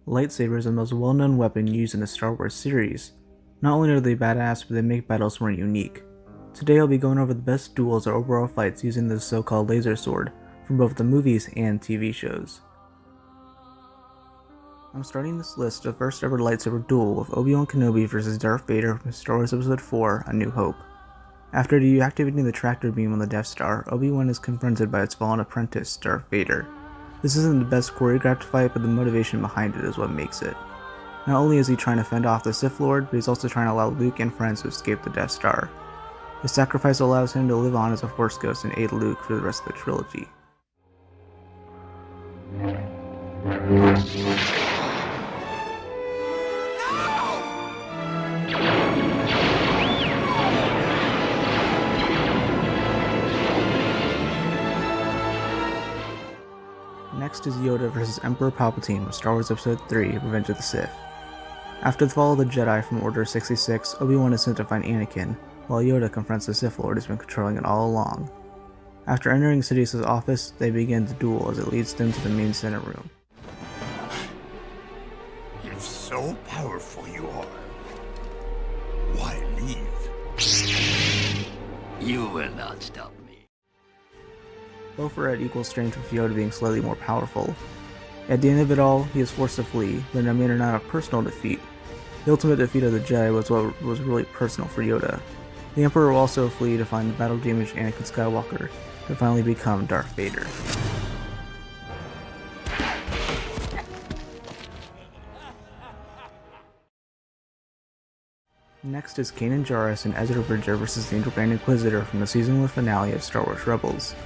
Lightsabers are the most well-known weapon used in the Star Wars series. Not only are they badass, but they make battles more unique. Today I'll be going over the best duels or overall fights using this so-called laser sword from both the movies and TV shows. I'm starting this list of the first ever lightsaber duel with Obi-Wan Kenobi vs Darth Vader from Star Wars Episode 4, A New Hope. After deactivating the tractor beam on the Death Star, Obi-Wan is confronted by its fallen apprentice, Darth Vader. This isn't the best choreographed fight, but the motivation behind it is what makes it. Not only is he trying to fend off the Sith Lord, but he's also trying to allow Luke and friends to escape the Death Star. His sacrifice allows him to live on as a Force ghost and aid Luke for the rest of the trilogy. Next is Yoda vs Emperor Palpatine from Star Wars Episode 3, Revenge of the Sith. After the fall of the Jedi from Order 66, Obi-Wan is sent to find Anakin, while Yoda confronts the Sith Lord who's been controlling it all along. After entering Sidious' office, they begin to duel as it leads them to the main Senate room. If so powerful you are, why leave? You will not stop me. Both are at equal strength, with Yoda being slightly more powerful. At the end of it all, he is forced to flee, but in a manner not a personal defeat. The ultimate defeat of the Jedi was what was really personal for Yoda. The Emperor will also flee to find the battle-damaged Anakin Skywalker, to finally become Darth Vader. Next is Kanan Jarrus and Ezra vs the Angel Grand Inquisitor from the season 1 finale of Star Wars Rebels.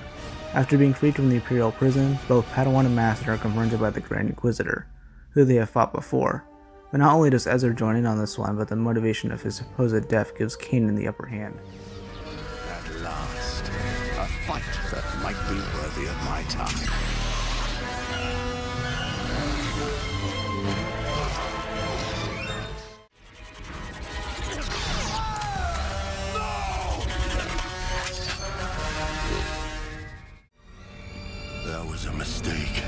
After being freed from the Imperial prison, both Padawan and Master are confronted by the Grand Inquisitor, who they have fought before. But not only does Ezra join in on this one, but the motivation of his supposed death gives Kanan the upper hand. At last, a fight that might be worthy of my time. That was a mistake.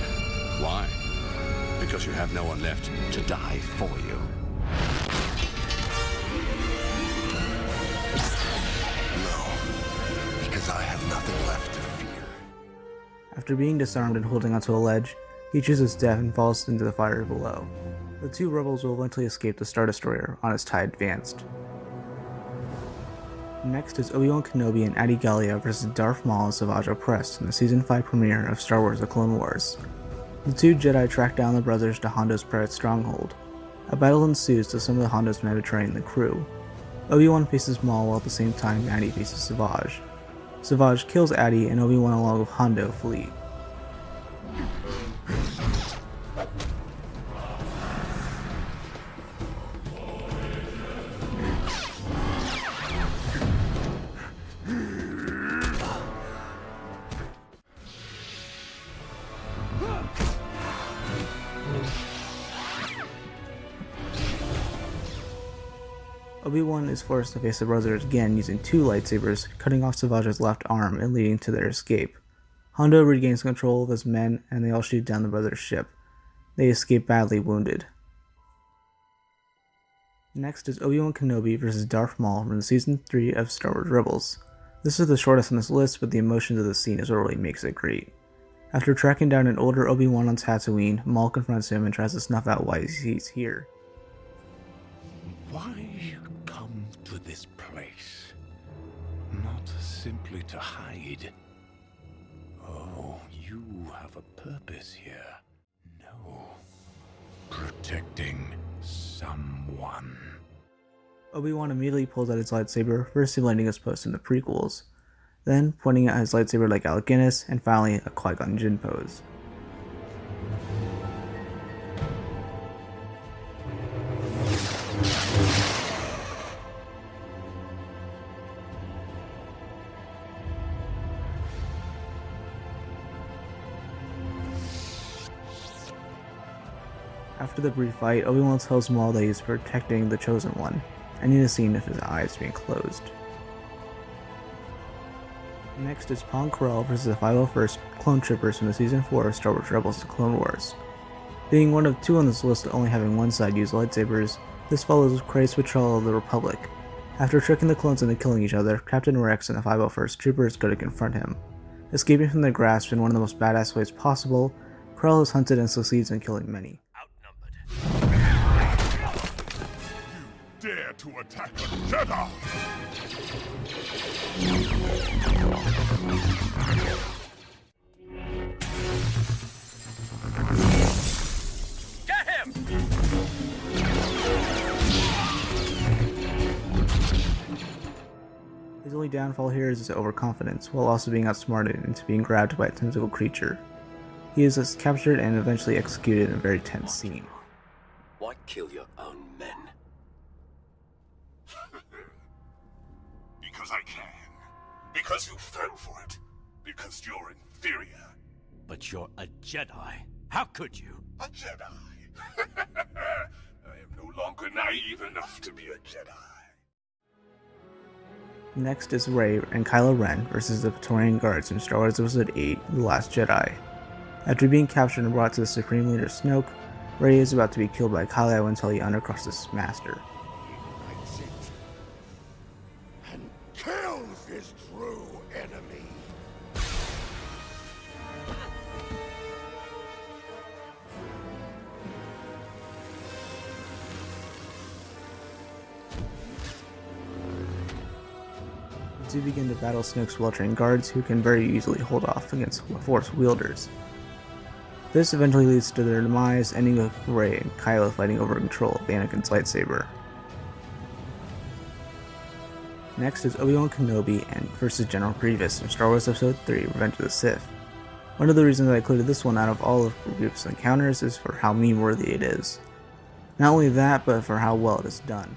Why? Because you have no one left to die for you. No, because I have nothing left to fear. After being disarmed and holding onto a ledge, he chooses death and falls into the fire below. The two rebels will eventually escape the Star Destroyer on its TIE Advanced. Next is Obi-Wan Kenobi and Gallia vs Darth Maul and Savage Opress in the Season 5 premiere of Star Wars The Clone Wars. The two Jedi track down the brothers to Hondo's private stronghold. A battle ensues to some of the Hondo's men betraying the crew. Obi-Wan faces Maul while at the same time Addy faces Savage. Savage kills Addy and Obi-Wan along with Hondo flee. Obi-Wan is forced to face the brothers again using two lightsabers, cutting off Savage's left arm and leading to their escape. Hondo regains control of his men and they all shoot down the brothers' ship. They escape badly wounded. Next is Obi-Wan Kenobi vs Darth Maul from Season 3 of Star Wars Rebels. This is the shortest on this list, but the emotions of the scene is what really makes it great. After tracking down an older Obi-Wan on Tatooine, Maul confronts him and tries to snuff out why he's here. Why come to this place? Not simply to hide. Oh, you have a purpose here. No. Protecting someone. Obi-Wan immediately pulls out his lightsaber, first simulating his post in the prequels, then pointing at his lightsaber like Alec Guinness, and finally a Qui-Gon Jinn pose. After the brief fight, Obi-Wan tells Maul that he is protecting the Chosen One, ending the scene with his eyes being closed. Next is Pong Krell vs the 501st Clone Troopers from the Season 4 of Star Wars Rebels: The Clone Wars. Being one of two on this list only having one side use lightsabers, this follows Krell's betrayal of the Republic. After tricking the clones into killing each other, Captain Rex and the 501st Troopers go to confront him. Escaping from their grasp in one of the most badass ways possible, Krell is hunted and succeeds in killing many. You dare to attack a Jedi! Get him! His only downfall here is his overconfidence, while also being outsmarted into being grabbed by a tentacle creature. He is captured and eventually executed in a very tense scene. Why kill your own men? Because I can. Because you fell for it. Because you're inferior. But you're a Jedi. How could you? A Jedi. I am no longer naive enough to be a Jedi. Next is Rey and Kylo Ren versus the Praetorian Guards from Star Wars Episode 8, The Last Jedi. After being captured and brought to the Supreme Leader Snoke, Rey is about to be killed by Kylo until he undercrosses his master. Ignites it and kills his true enemy. To begin to battle Snoke's well-trained guards, who can very easily hold off against Force wielders. This eventually leads to their demise, ending with Rey and Kylo fighting over control of Anakin's lightsaber. Next is Obi-Wan Kenobi versus General Grievous from Star Wars Episode 3, Revenge of the Sith. One of the reasons I included this one out of all of Grievous' encounters is for how meme-worthy it is. Not only that, but for how well it is done.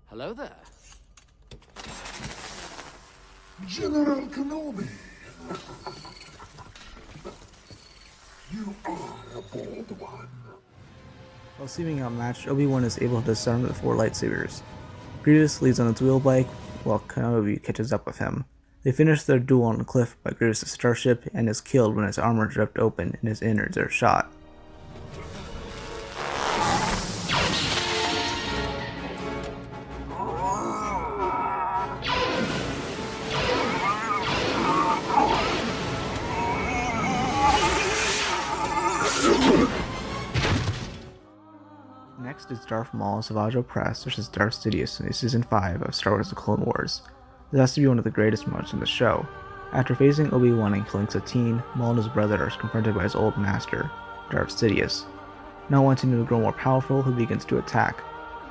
Hello there. General Kenobi. You are a bold one. While seeming outmatched, Obi-Wan is able to disarm the 4 lightsabers. Grievous leads on his wheel bike, while Kenobi catches up with him. They finish their duel on a cliff by Grievous' starship and is killed when his armor is ripped open and his innards are shot. Next is Darth Maul, Savage Opress versus Darth Sidious in Season 5 of Star Wars The Clone Wars. This has to be one of the greatest moments in the show. After facing Obi-Wan and killing Satine, Maul and his brother are confronted by his old master, Darth Sidious. Not wanting to grow more powerful, he begins to attack.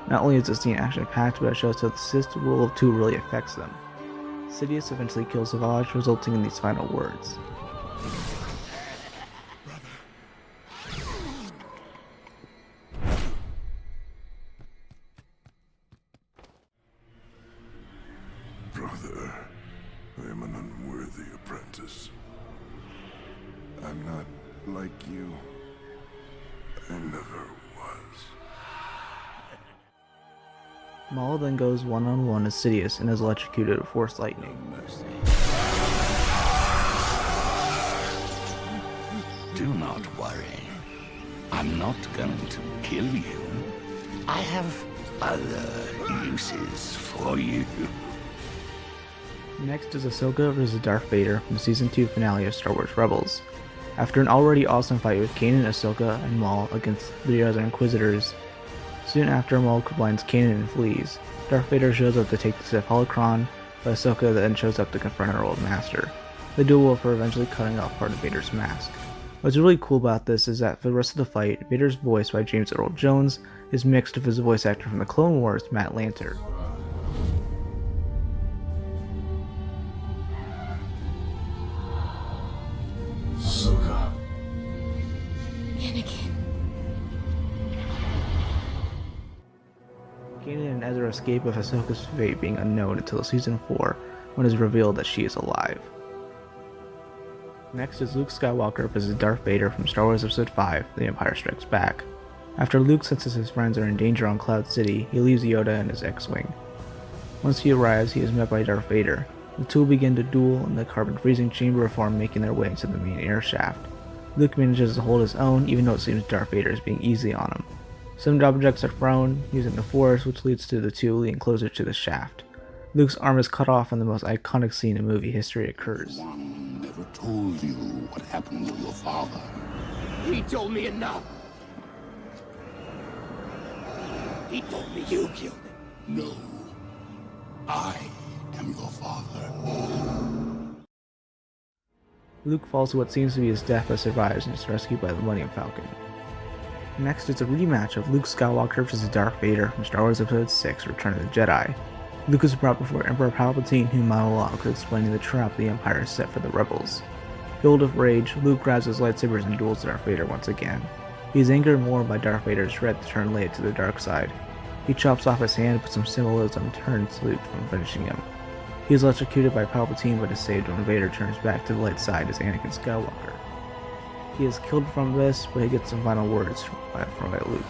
Not only is the scene action-packed, but it shows how the Sith rule of 2 really affects them. Sidious eventually kills Savage, resulting in these final words. Brother, I am an unworthy apprentice. I'm not like you. I never was. Maul then goes one-on-one with Sidious and is electrocuted with Force Lightning. Do not worry. I'm not going to kill you. I have other uses for you. Next is Asoka vs Darth Vader from the Season 2 finale of Star Wars Rebels. After an already awesome fight with Kanan, Asoka, and Maul against the other Inquisitors, soon after Maul blinds Kanan and flees, Darth Vader shows up to take the Sith holocron, but Asoka then shows up to confront her old master. The duel for eventually cutting off part of Vader's mask. What's really cool about this is that for the rest of the fight, Vader's voice by James Earl Jones is mixed with his voice actor from the Clone Wars, Matt Lanter. Asoka. Anakin. Kanan and Ezra escape with Ahsoka's fate being unknown until Season 4, when it is revealed that she is alive. Next is Luke Skywalker vs Darth Vader from Star Wars Episode 5, The Empire Strikes Back. After Luke senses his friends are in danger on Cloud City, he leaves Yoda and his X-Wing. Once he arrives, he is met by Darth Vader. The two begin to duel in the carbon freezing chamber before making their way into the main air shaft. Luke manages to hold his own, even though it seems Darth Vader is being easy on him. Some objects are thrown, using the Force, which leads to the two leading closer to the shaft. Luke's arm is cut off and the most iconic scene in movie history occurs. One never told you what happened to your father. He told me enough. He told me you killed him. No. I am your father. Luke falls to what seems to be his death but survives and is rescued by the Millennium Falcon. Next is a rematch of Luke Skywalker vs. Darth Vader from Star Wars Episode 6 Return of the Jedi. Luke is brought before Emperor Palpatine, who monologues explaining the trap the Empire set for the rebels. Filled with rage, Luke grabs his lightsabers and duels Darth Vader once again. He is angered more by Darth Vader's threat to turn Leia to the dark side. He chops off his hand but some symbolism turns Luke from finishing him. He is electrocuted by Palpatine but is saved when Vader turns back to the light side as Anakin Skywalker. He is killed from this, but he gets some final words from Luke.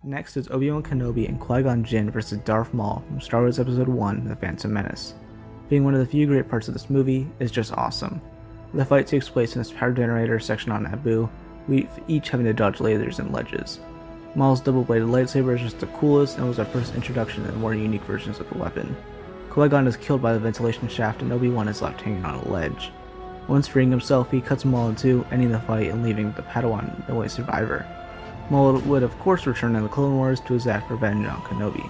Next is Obi-Wan Kenobi and Qui-Gon Jinn vs. Darth Maul from Star Wars Episode 1 The Phantom Menace. Being one of the few great parts of this movie, is just awesome. The fight takes place in this power generator section on Naboo, with each having to dodge lasers and ledges. Maul's double-bladed lightsaber is just the coolest and was our first introduction to the more unique versions of the weapon. Qui-Gon is killed by the ventilation shaft and Obi-Wan is left hanging on a ledge. Once freeing himself, he cuts Maul in two, ending the fight and leaving the Padawan the only survivor. Maul would of course return in the Clone Wars to exact revenge on Kenobi.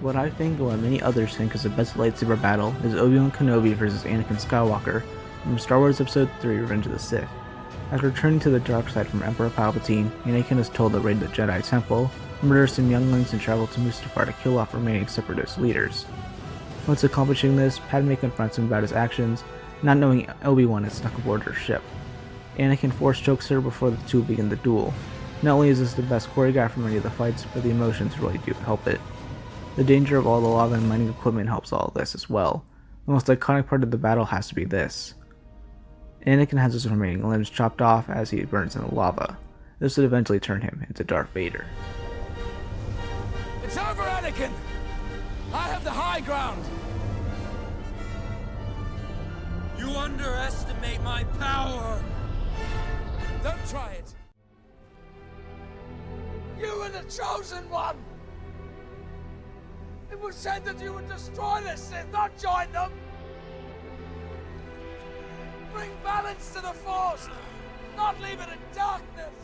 What I think and what many others think is the best lightsaber battle is Obi-Wan Kenobi vs. Anakin Skywalker from Star Wars Episode 3 Revenge of the Sith. After returning to the dark side from Emperor Palpatine, Anakin is told to raid the Jedi Temple, murder some younglings and travel to Mustafar to kill off remaining separatist leaders. Once accomplishing this, Padme confronts him about his actions, not knowing Obi-Wan is stuck aboard her ship. Anakin force chokes her before the two begin the duel. Not only is this the best choreographed from any of the fights, but the emotions really do help it. The danger of all the lava and mining equipment helps all of this as well. The most iconic part of the battle has to be this. Anakin has his remaining limbs chopped off as he burns in the lava. This would eventually turn him into Darth Vader. It's over, Anakin! I have the high ground! You underestimate my power! Don't try it! You were the chosen one! It was said that you would destroy the Sith, not join them! Bring balance to the Force, not leave it in darkness!